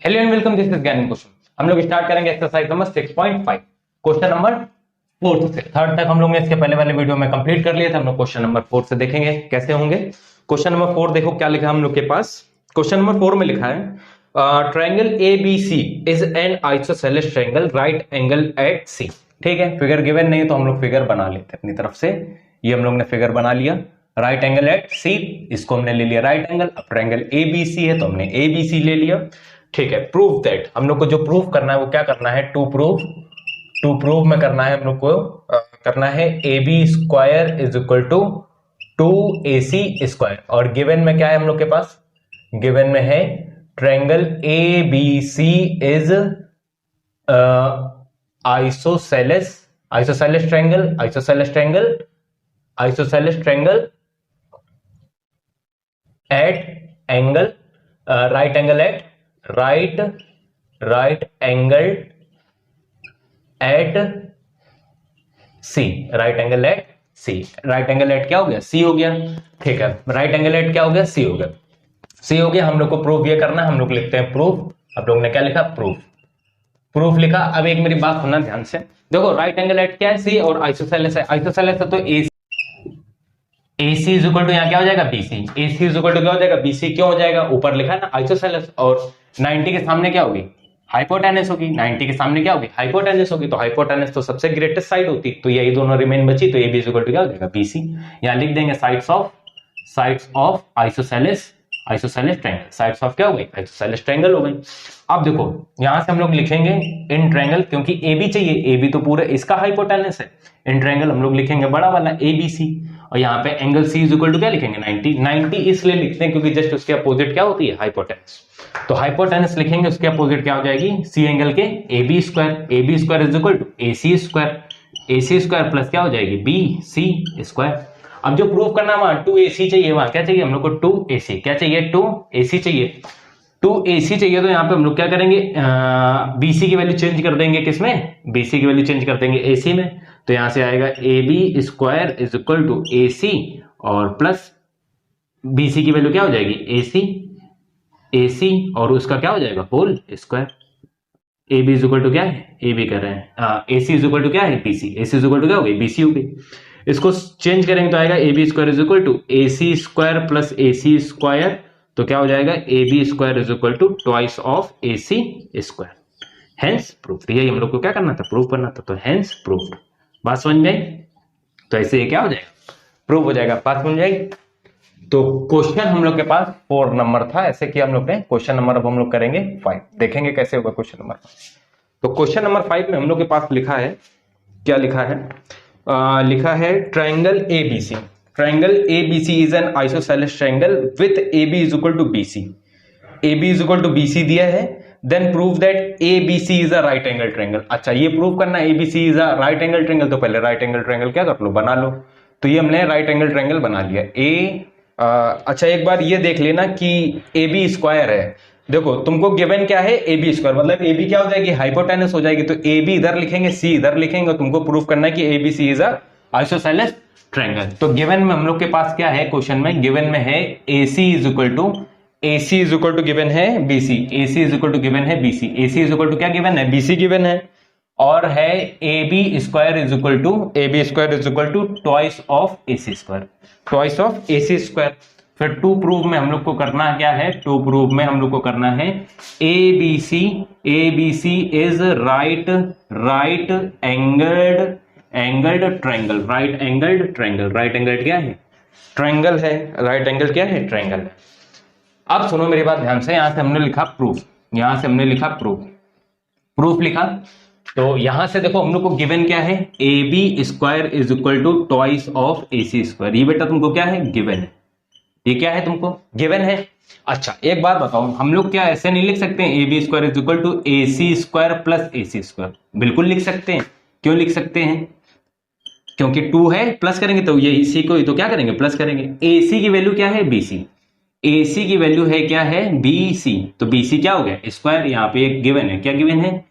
Hello and welcome, this is ज्ञान question. हम लोग स्टार्ट करेंगे एक्सरसाइज नंबर 6.5, क्वेश्चन नंबर 4 से 3 तक हम लोग ने इसके पहले वाले वीडियो में कंप्लीट कर लिए थे। हम लोग क्वेश्चन नंबर 4 से देखेंगे कैसे होंगे। क्वेश्चन नंबर 4 देखो क्या लिखा है हम लोग के पास। क्वेश्चन नंबर 4 में लिखा है triangle ABC is an isosceles triangle right angle at सी। ठीक है, फिगर गिवन नहीं तो हम लोग फिगर बना लेते अपनी तरफ से। ये हम लोग ने फिगर बना लिया, राइट एंगल एट सी, इसको हमने ले लिया राइट एंगल। अब ट्रायंगल एबीसी है तो हमने एबीसी ले लिया। ठीक है, प्रूव दैट, हम लोग को जो प्रूव करना है वो क्या करना है, टू प्रूव में करना है हम लोग को करना है A B square is equal to 2ac square. और गिवन में क्या है हम लोग के पास, गिवन में है triangle A B C is isosceles triangle at angle right angle at right angle at C, right angle at C. Right angle at क्या हो गया, सी हो गया। ठीक है, राइट एंगल एट क्या हो गया, सी हो गया। सी हो गया, हम लोग को प्रूफ ये करना है। हम लोग लिखते हैं प्रूफ। आप लोग ने क्या लिखा, प्रूफ लिखा। अब एक मेरी बात सुनना ध्यान से, देखो राइट एंगल एट क्या है, सी, और आइसोसेलेस है। आइसोसेलेस है तो AC इज इक्वल टू यहाँ क्या हो जाएगा, BC। AC is equal to क्या हो जाएगा, BC। क्यों हो जाएगा, ऊपर लिखा है ना आइसोसेलेस, और 90 के सामने क्या होगी, हाइपोटेनस होगी। 90 के सामने क्या होगी, हाइपोटेनस होगी। तो हाइपोटेनस तो सबसे ग्रेटेस्ट साइड होती, तो यही दोनों रिमेन बची। तो AB इज इक्वल टू क्या हो जाएगा, BC। यहाँ लिख देंगे sides of isosceles triangle. Sides of क्या हो गई, आइसोसेलेस ट्रायंगल हो गई। अब देखो यहां से हम लोग लिखेंगे इन ट्रायंगल, क्योंकि AB चाहिए, AB तो पूरा इसका हाइपोटेनस है। इन ट्रायंगल हम लोग लिखेंगे बड़ा वाला ABC, और यहाँ पे angle C is equal to क्या लिखेंगे, 90 इसलिए लिखते हैं क्योंकि जस्ट उसके अपोजिट क्या होती है, हाइपोटेनस। तो हाइपोटेनस लिखेंगे, उसके अपोजिट क्या हो जाएगी, C एंगल के AB square is equal to AC square plus क्या हो जाएगी, BC स्क्वायर। अब जो प्रूफ करना वहां 2AC चाहिए, वहां क्या चाहिए हम लोग को, 2AC। क्या चाहिए, 2AC चाहिए। 2AC चाहिए तो यहाँ पे हम लोग क्या करेंगे, BC की वैल्यू चेंज कर देंगे, किसमें, BC की वैल्यू चेंज कर देंगे AC में। तो यहां से आएगा AB square is equal to AC और प्लस BC की वैल्यू क्या हो जाएगी, AC और उसका क्या हो जाएगा, whole square. AB is equal to क्या है, AB कर रहे हैं, AC इज इक्वल टू क्या है, BC। AC is equal to क्या हो गई, BC हो गई। इसको चेंज करेंगे तो आएगा AB square is equal to AC square plus AC square. तो क्या हो जाएगा, AB square is equal to twice of AC square. Hence proof. यही हम लोग को क्या करना था, प्रूफ करना था। तो हेंस प्रूफ। बात समझ में आई? तो ऐसे ये क्या हो जाएगा, प्रूफ हो जाएगा। बात समझ आई? तो क्वेश्चन हम लोग के पास 4 नंबर था, ऐसे किया हम लोग ने। क्वेश्चन नंबर अब हम लोग करेंगे 5, देखेंगे कैसे होगा क्वेश्चन नंबर 5। तो क्वेश्चन नंबर 5 में हम लोग के पास लिखा है, क्या लिखा है, लिखा है triangle ABC. Triangle ABC is an isosceles triangle with AB is equal to BC। AB is equal to BC दिया है, then prove that ABC is a right angle triangle. अच्छा, ये प्रूव करना है ABC is a right angle triangle, तो पहले right angle triangle क्या कर लो, बना लो। तो ये हमने राइट एंगल ट्रायंगल बना लिया। अच्छा एक बार ये देख लेना कि AB स्क्वायर है। देखो तुमको गिवन क्या है, AB स्क्वायर, मतलब AB क्या हो जाएगी, हाइपोटेनस हो जाएगी। तो AB इधर लिखेंगे, C इधर लिखेंगे, तुमको प्रूव करना है कि ABC is a isosceles triangle. तो गिवन में हम लोग के पास क्या है, क्वेश्चन में गिवन में है AC is equal to given है BC। AC is equal to given है BC। AC is equal to क्या गिवन है, BC गिवन है। और है AB square is equal to twice of AC square. फिर टू प्रूव में हम लोग को करना क्या है, टू प्रूव में हम लोग को करना है ABC is right angled triangle. Right angled क्या है, ट्रायंगल है। राइट एंगल क्या है, ट्रायंगल है। अब सुनो मेरी बात ध्यान से, यहां से हमने लिखा प्रूफ लिखा। तो यहां से देखो हम लोग को गिवन क्या है, AB square is equal to twice of AC square. ये बेटा तुमको क्या है, गिवन है। ये क्या है, तुमको गिवन है। अच्छा एक बात बताओ, हम लोग क्या ऐसे नहीं लिख सकते हैं, AB square is equal to AC square plus AC square? बिल्कुल लिख सकते हैं। क्यों लिख सकते हैं, क्योंकि 2 है, प्लस करेंगे तो ये इसी को तो क्या करेंगे, प्लस करेंगे। AC की वैल्यू क्या है, BC। AC की वैल्यू है क्या है, BC। तो BC क्या हो गया, स्क्वायर। यहाँ पे एक गिवन है, क्या गिवन है,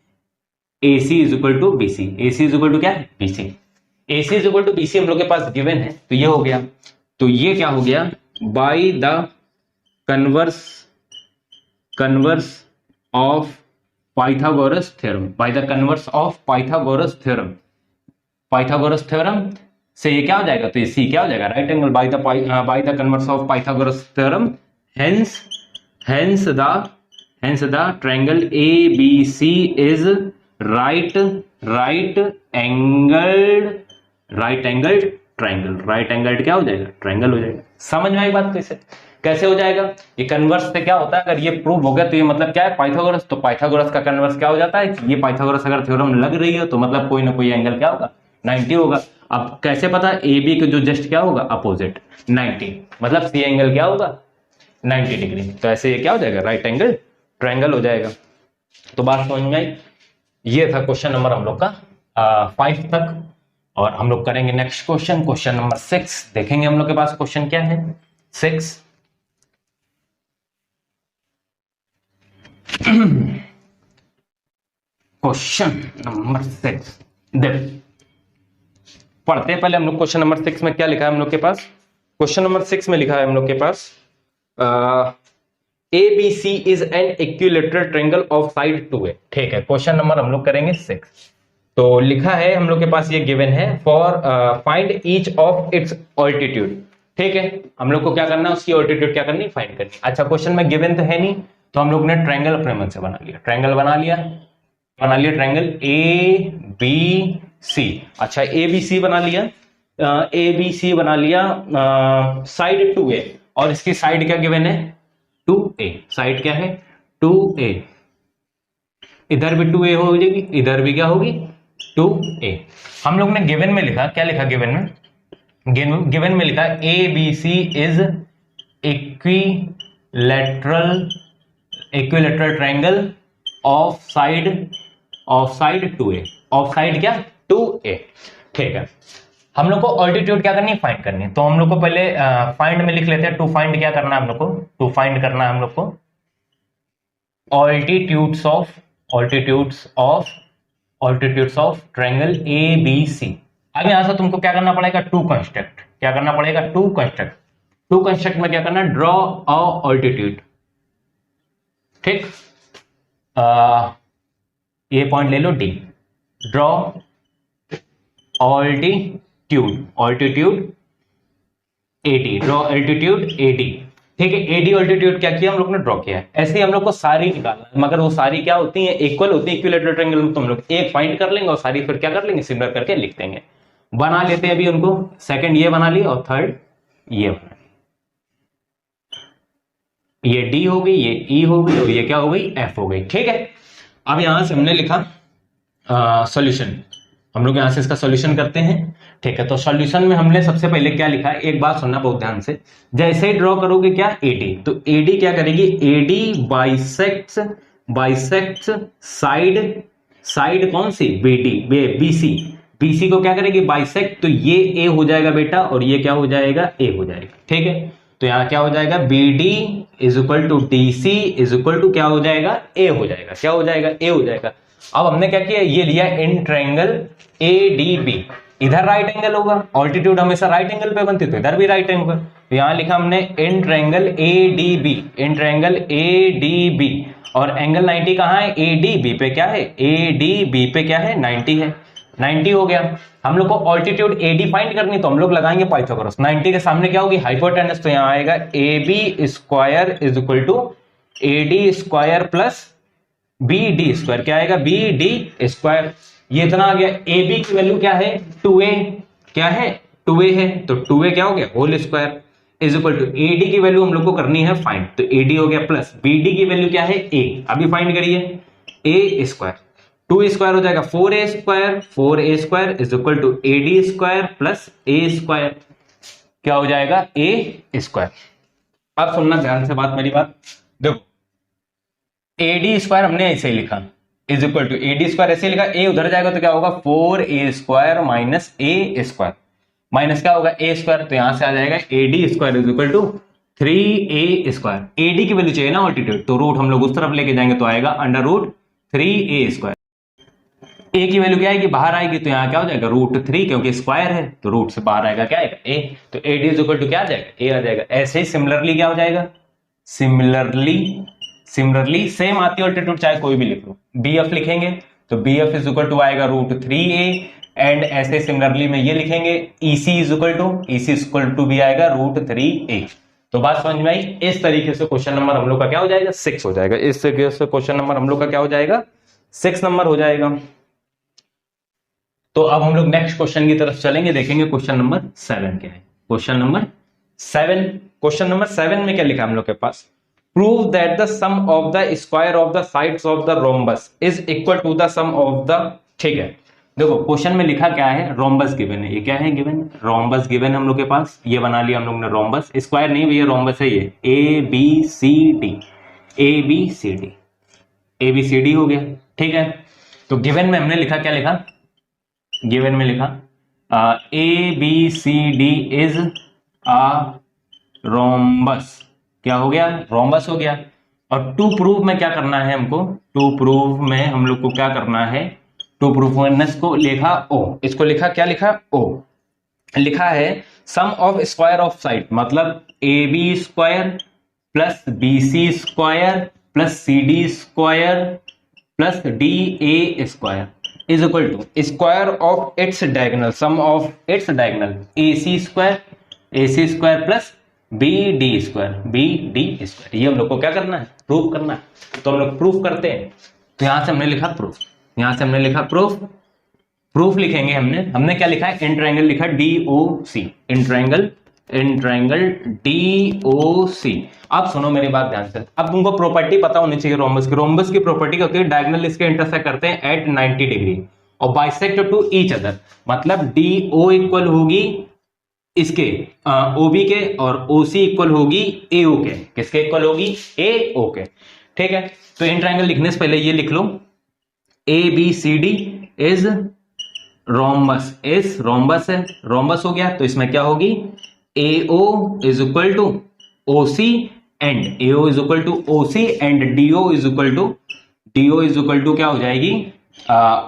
AC is equal to BC। AC is equal to क्या है, BC। AC is equal to BC हम लोग के पास गिवन है, तो ये हो गया। तो ये क्या हो गया, by the converse of Pythagoras theorem, by the converse of Pythagoras theorem. Pythagoras theorem से ये क्या हो जाएगा, तो ये सी क्या हो जाएगा, right angle by the converse of Pythagoras theorem. Hence the triangle ABC is right angled triangle. Right angled क्या हो जाएगा, ट्रायंगल हो जाएगा। समझ में आई बात कैसे हो जाएगा। ये कन्वर्स से क्या होता है, अगर ये प्रूव हो गया तो ये मतलब क्या है, पाइथागोरस। तो पाइथागोरस का कन्वर्स क्या हो जाता है, ये पाइथागोरस अगर थ्योरम लग रही है तो मतलब कोई ना कोई एंगल क्या होगा, 90 होगा। अब कैसे पता, ए बी के जो जस्ट क्या होगा, अपोजिट 90, मतलब सी एंगल क्या होगा, 90 डिग्री। तो ऐसे ये क्या हो जाएगा, राइट एंगल ट्रायंगल हो जाएगा। तो बात समझ में आई। ये था क्वेश्चन नंबर हम लोग का 5 तक। और हम लोग करेंगे नेक्स्ट क्वेश्चन नंबर 6। देखेंगे हम लोग के पास क्वेश्चन क्या है, 6। क्वेश्चन नंबर 6 देख पढ़ते हैं पहले हम लोग। क्वेश्चन नंबर 6 में क्या लिखा है हम लोग के पास, क्वेश्चन नंबर 6 में लिखा है हम लोग के पास ABC is an equilateral triangle of side 2a। ठीक है, क्वेश्चन नंबर हम लोग करेंगे 6। तो लिखा है हम लोग के पास, ये गिवन है, for find each of its altitude. ठीक है, हम लोग को क्या करना है, उसकी ऑल्टीट्यूड क्या करनी, फाइंड करनी। अच्छा, क्वेश्चन में गिवन तो है नहीं, तो हम लोग ने ट्रायंगल अपने मन से बना लिया। ट्रायंगल बना लिया ट्रायंगल ABC। अच्छा, ABC बना लिया, ABC बना लिया, साइड 2a, और इसकी साइड क्या गिवन है, 2a। साइड क्या है, 2a। इधर भी 2a हो जाएगी, इधर भी क्या होगी, 2a। हम लोग ने गिवन में लिखा, क्या लिखा गिवन में, गिवन में लिखा ABC is equilateral triangle of side 2a। Of side क्या, 2a। ठीक है, हम लोग को ऑल्टीट्यूड क्या करनी है, फाइंड करनी है। तो हम लोग को पहले फाइंड में लिख लेते हैं। टू फाइंड क्या करना है हम लोग को, टू फाइंड करना है हम लोग को ऑल्टीट्यूड्स ऑफ ट्रायंगल ABC। अब यहां से तुमको क्या करना पड़ेगा, टू कंस्ट्रक्ट। क्या करना पड़ेगा, टू कंस्ट्रक्ट में क्या करना, ड्रॉ अ ऑल्टीट्यूड। ठीक, ये पॉइंट ले लो D, draw altitude AD, draw altitude AD। ठीक है, AD ऑल्टीट्यूड क्या किया हम लोग ने, ड्रॉ किया है। ऐसे ही हम लोग को सारी निकालना है, मगर वो सारी क्या होती है, इक्वल होती है। इक्विलैटरल ट्रायंगल में तो हम लोग एक फाइंड कर लेंगे और सारी फिर क्या कर लेंगे, सिमिलर करके लिख देंगे। बना लेते हैं अभी उनको। सेकंड ये बना ली और थर्ड ये बना ली। ये D हो गई, ये E हो गई और ये क्या हो गई, F हो गई। ठीक है, अब यहां से हमने लिखा सॉल्यूशन। हम लोग यहां से इसका सॉल्यूशन करते हैं। ठीक है, तो सॉल्यूशन में हमने सबसे पहले क्या लिखा है, एक बात सुनना बहुत ध्यान से। जैसे ही ड्रॉ करोगे क्या, AD, तो AD क्या करेगी, AD बाइसेक्ट्स साइड कौन सी, BC को क्या करेगी, बाइसेक्ट। तो ये A हो जाएगा बेटा, और ये क्या हो जाएगा, A हो जाएगा। ठीक है, तो यहां क्या हो जाएगा, BD is equal to DC is equal to क्या हो जाएगा, A हो जाएगा। क्या हो जाएगा, A हो जाएगा। अब हमने क्या किया, ये लिया इन ट्रायंगल ADB। इधर राइट एंगल होगा, ऑल्टीट्यूड हमेशा राइट एंगल पे बनती है, तो इधर भी राइट एंगल। तो यहां लिखा हमने इन ट्रायंगल ADB, और एंगल 90 कहां है, ADB पे क्या है, ADB पे क्या है, 90 है। 90 हो गया। हम लोग को ऑल्टीट्यूड AD फाइंड करनी, तो हम लोग लगाएंगे पाइथागोरस। 90 के सामने क्या होगी, हाइपोटेनस। तो यहां आएगा AB square is equal to AD square plus BD square. क्या आएगा, BD स्क्वायर। ये इतना आ गया। AB की वैल्यू क्या है, 2A। क्या है, 2A है, तो 2A क्या हो गया, whole square is equal to AD की वैल्यू हम लोग को करनी है फाइंड, तो AD हो गया प्लस BD की वैल्यू क्या है, A। अभी फाइंड करिए, A स्क्वायर, 2 स्क्वायर हो जाएगा 4A square is equal to AD square plus A square. क्या हो जाएगा, A स्क्वायर। अब सुनना ध्यान से मेरी बात, देखो AD स्क्वायर हमने ऐसे ही लिखा, is equal to AD square ऐसे लिखा, A उधर जाएगा तो क्या होगा, 4A square minus A square, minus क्या होगा, A स्क्वायर। तो यहां से आ जाएगा AD square is equal to 3A square. AD की वैल्यू चाहिए ना ऑल्टीट्यूड, तो रूट हम लोग उस तरफ लेके जाएंगे, तो आएगा under root 3A square. A की वैल्यू क्या आएगी, बाहर आएगी, तो यहां क्या हो जाएगा, रूट 3, क्योंकि स्क्वायर है तो रूट से बाहर आएगा क्या आएगा, A। तो AD इज इक्वल टू क्या आ जाएगा, A आ जाएगा। ऐसे ही सिमिलरली क्या हो जाएगा, सिमिलरली सेम आती है अल्टीट्यूड, चाहे कोई भी लिख लो, बी एफ लिखेंगे तो B F is equal to आएगा √3a, एंड ऐसे सिमिलरली में ये लिखेंगे EC इज इक्वल टू भी आएगा √3a। तो बात समझ में आई। इस तरीके से क्वेश्चन नंबर हम लोग का क्या हो जाएगा, 6 हो जाएगा। इस तरीके से क्वेश्चन नंबर हम लोग का क्या हो जाएगा, 6 नंबर हो जाएगा। तो अब हम लोग नेक्स्ट क्वेश्चन की तरफ चलेंगे, देखेंगे क्वेश्चन नंबर 7 क्या है। क्वेश्चन नंबर 7 में क्या लिखा है हम लोग के पास, prove that the some of the square of the sides of the rhombus is equal to the some of the, ठीक है। देखो क्वेश्चन में लिखा क्या है, रोम्बस गिवन है। ये क्या है, गिवन रोम्बस गिवन हम लोग के पास, ये बना लिया हम लोग ने रोम्बस। स्क्वायर नहीं भैया, रोम्बस है ये, ABCD ABCD हो गया, ठीक है। तो गिवन में हमने लिखा, क्या लिखा, गिवन में लिखा ABCD इज अ रोम्बस, क्या हो गया, रोम्बस हो गया। और टू प्रूव में क्या करना है हमको, टू प्रूव में हम लोग को क्या करना है, टू प्रूफनेस को लिखा O, इसको लिखा, क्या लिखा O, लिखा है sum of square of side, मतलब AB square plus BC square plus CD square plus DA square is equal to square of its diagonal, sum of its diagonal AC square plus BD square. ये हम लोग को क्या करना है, proof करना है। तो हम लोग प्रूफ करते हैं। तो यहां से हमने लिखा प्रूफ, यहां से हमने लिखा प्रूफ, प्रूफ लिखेंगे हमने क्या लिखा है, इन ट्रायंगल लिखा DOC, इन ट्रायंगल DOC। अब सुनो मेरी बात ध्यान से, अब तुमको प्रॉपर्टी पता होनी चाहिए रोम्बस की। रोम्बस की प्रॉपर्टी क्या होती है, डायगोनल इसके इंटरसेक्ट करते हैं एट 90 डिग्री और बाइसेक्ट टू ईच अदर, मतलब DO इक्वल होगी इसके OB के और OC इक्वल होगी AO के। किसके इक्वल होगी, AO के, ठीक है। तो इन ट्रायंगल लिखने से पहले ये लिख लो ABCD इज रोम्बस, इस रोम्बस है, रोम्बस हो गया। तो इसमें क्या होगी, AO is equal to OC and AO is equal to OC and DO is equal to क्या हो जाएगी,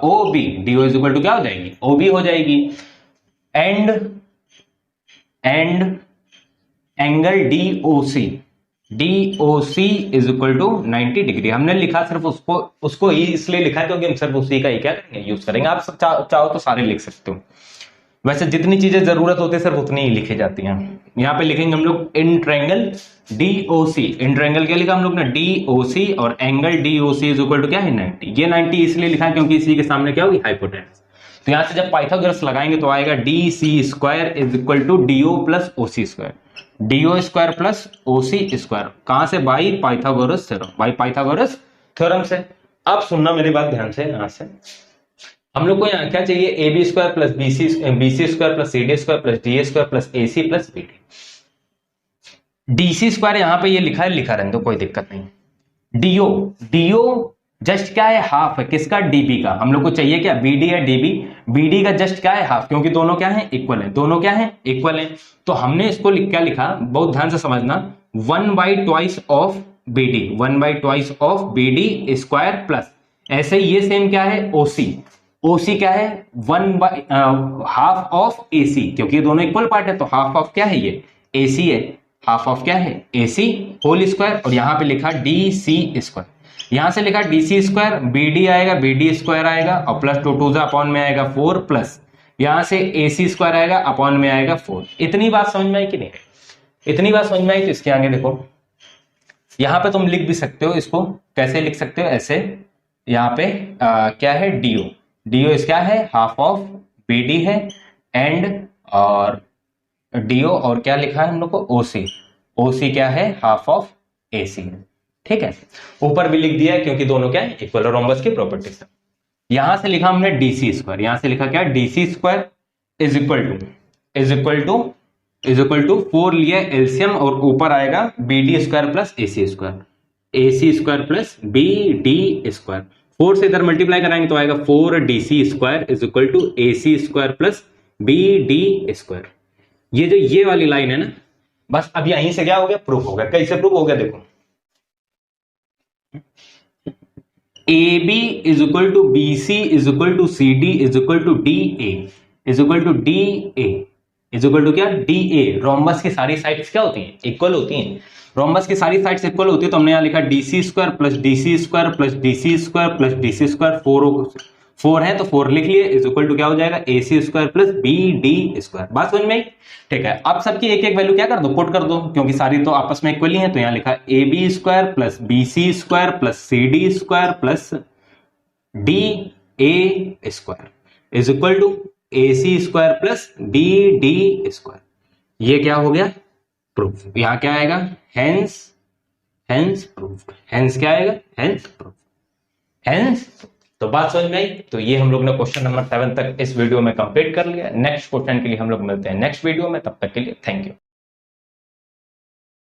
OB। DO is equal to क्या हो जाएगी, OB हो जाएगी। And angle DOC is equal to 90 degree. हमने लिखा सिर्फ उसको ही इसलिए लिखा क्योंकि हम सिर्फ उसी का ही क्या करेंगे, यूज करेंगे। आप चाहो तो सारे लिख सकते हो, वैसे जितनी चीजें जरूरत होती है सिर्फ उतनी ही लिखी जाती हैं। यहाँ पे लिखेंगे हम लोग in triangle DOC, in triangle क्या लिखा हम लोग ने, DOC, और angle DOC is equal to क्या है, 90। ये 90 इसलिए लिखा क्योंकि इसी के सामने क्या होगी, हाइपोटेनस। तो यहां से जब पाइथागोरस लगाएंगे तो आएगा DC square is equal to DO plus OC square, DO square plus OC square. कहां से, बाई पाइथागोरस थ्योरम से। अब सुनना मेरी बात ध्यान से, यहां से हम लोग को यहाँ क्या चाहिए, AB square plus BC square plus CD square plus DA square plus AC plus BD। DC square यहाँ पे ये लिखा है, लिखा रहने दो, कोई दिक्कत नहीं। DO जस्ट क्या है, हाफ है, किसका, DB का। हम लोग को चाहिए क्या, BD है BD का जस्ट क्या है, हाफ, क्योंकि दोनों क्या है, इक्वल है, दोनों क्या है, इक्वल है। तो हमने इसको क्या लिखा, बहुत ध्यान से समझना, 1/2 of BD, 1/2 of BD square plus, ऐसे ये सेम क्या है, OC क्या है, 1/2 ऑफ AC, क्योंकि ये दोनों इक्वल पार्ट है तो हाफ ऑफ क्या है, ये AC है, हाफ ऑफ क्या है, AC होल स्क्वायर। और यहां पे लिखा DC स्क्वायर, यहां से लिखा DC स्क्वायर, BD आएगा, BD स्क्वायर आएगा और प्लस 2 2 अपॉन में आएगा 4 प्लस यहां से AC स्क्वायर आएगा, अपॉन में आएगा 4। इतनी बात समझ में आई कि नहीं, इतनी बात समझ में आई। तो इसके आगे देखो, यहां पे तुम लिख भी सकते हो, इसको कैसे लिख सकते हो, ऐसे, यहाँ पे क्या है, DO क्या है, हाफ ऑफ BD है, एंड और DO और क्या लिखा है हम लोग को, OC क्या है, हाफ ऑफ AC, ठीक है। ऊपर भी लिख दिया है क्योंकि दोनों क्या है, इक्वल, रोम्बस की प्रॉपर्टी से। यहां से लिखा हमने DC स्क्वायर, यहां से लिखा क्या, DC square is equal to 4 लिया एलसीएम और ऊपर आएगा BD square plus AC square plus BD square. 4 से इधर मल्टीप्लाई कराएंगे तो आएगा 4DC square is equal to AC square plus BD square. ये जो ये वाली लाइन है ना, बस अब यहीं से क्या हो गया, प्रूफ हो गया। कैसे प्रूफ हो गया, देखो, AB is equal to BC is equal to CD is equal to DA is equal to DA। Is equal to क्या, डी ए। रोम्बस की सारी साइड्स क्या होती हैं, इक्वल होती हैं। रोम्बस की सारी साइड्स इक्वल होती है, तो हमने यहाँ लिखा D C square plus D C square plus D C square plus D C square, 4 है तो 4 लिख लिए, इज इक्वल टू क्या हो जाएगा, ए C square plus B D square. बात समझ में आई? ठीक है, अब सबकी एक एक वैल्यू क्या कर दो, पुट कर दो, क्योंकि सारी तो आपस में इक्वल ही है। तो यहाँ लिखा A B square plus B C square plus C D square plus D A square is equal to A C square plus B D square. ये क्या हो गया, प्रूफ। यहां क्या आएगा, हेंस प्रूफ्ड। हेंस क्या आएगा, हेंस प्रूफ। हेंस, तो बात समझ में आई। तो ये हम लोग ने क्वेश्चन नंबर 7 तक इस वीडियो में कंप्लीट कर लिया। नेक्स्ट क्वेश्चन के लिए हम लोग मिलते हैं नेक्स्ट वीडियो में, तब तक के लिए थैंक यू।